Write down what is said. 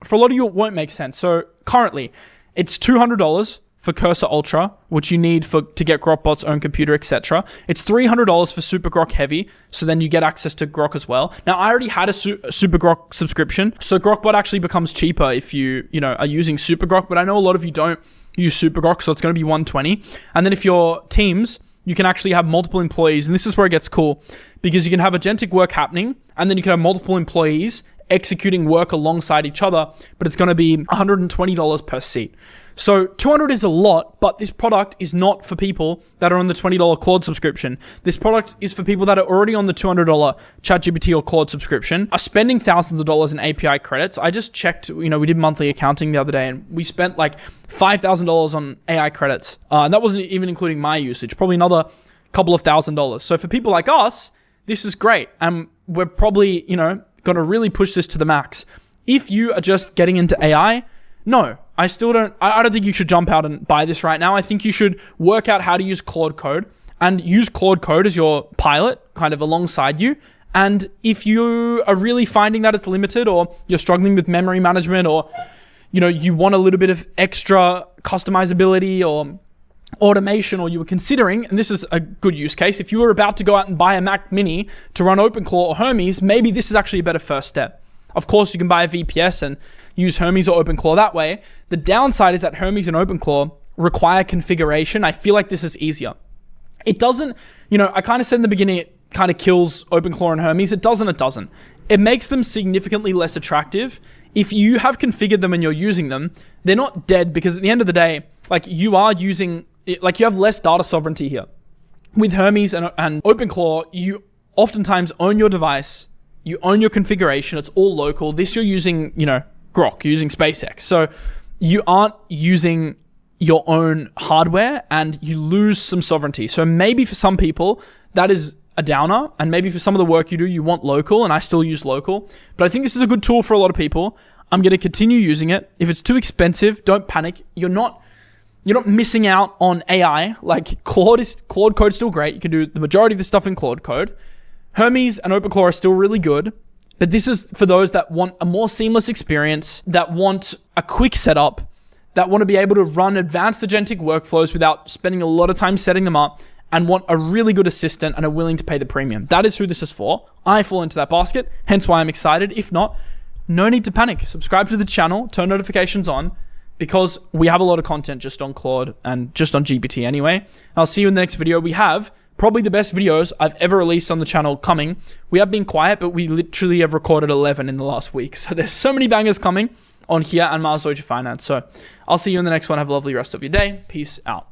for a lot of you, it won't make sense. So currently, it's $200 for Cursor Ultra, which you need to get Grokbot's own computer, etc. It's $300 for Super Grok Heavy, so then you get access to Grok as well. Now, I already had a Super Grok subscription, so Grokbot actually becomes cheaper if you are using Super Grok, but I know a lot of you don't use Super Grok, so it's going to be $120. And then if your teams, you can actually have multiple employees, and this is where it gets cool, because you can have agentic work happening, and then you can have multiple employees executing work alongside each other, but it's going to be $120 per seat. So $200 is a lot, but this product is not for people that are on the $20 Claude subscription. This product is for people that are already on the $200 ChatGPT or Claude subscription, are spending thousands of dollars in API credits. I just checked, we did monthly accounting the other day, and we spent like $5,000 on AI credits. And that wasn't even including my usage, probably another couple of $1,000s. So for people like us, this is great. And we're probably, going to really push this to the max. If you are just getting into AI, no, I don't think you should jump out and buy this right now. I think you should work out how to use Claude Code and use Claude Code as your pilot kind of alongside you. And if you are really finding that it's limited, or you're struggling with memory management, or, you want a little bit of extra customizability or automation, or you were considering, and this is a good use case, if you were about to go out and buy a Mac Mini to run Open Claude or Hermes, maybe this is actually a better first step. Of course, you can buy a VPS and use Hermes or Open Claude that way. The downside is that Hermes and Open Claude require configuration. I feel like this is easier. It doesn't, I kind of said in the beginning, it kind of kills Open Claude and Hermes. It doesn't. It makes them significantly less attractive. If you have configured them and you're using them, they're not dead, because at the end of the day, you are using, you have less data sovereignty here. With Hermes and Open Claude, you oftentimes own your device, you own your configuration, it's all local. This you're using, Grok, you're using SpaceX. So you aren't using your own hardware, and you lose some sovereignty. So maybe for some people, that is a downer, and maybe for some of the work you do, you want local, and I still use local. But I think this is a good tool for a lot of people. I'm going to continue using it. If it's too expensive, don't panic. You're not missing out on AI. Like Claude Code's still great. You can do the majority of the stuff in Claude Code. Hermes and Open Claude are still really good, but this is for those that want a more seamless experience, that want a quick setup, that want to be able to run advanced agentic workflows without spending a lot of time setting them up, and want a really good assistant and are willing to pay the premium. That is who this is for. I fall into that basket, hence why I'm excited. If not, no need to panic. Subscribe to the channel, turn notifications on, because we have a lot of content just on Claude and just on GPT anyway. I'll see you in the next video. We have probably the best videos I've ever released on the channel coming. We have been quiet, but we literally have recorded 11 in the last week. So there's so many bangers coming on here and Mars Dojo Finance. So I'll see you in the next one. Have a lovely rest of your day. Peace out.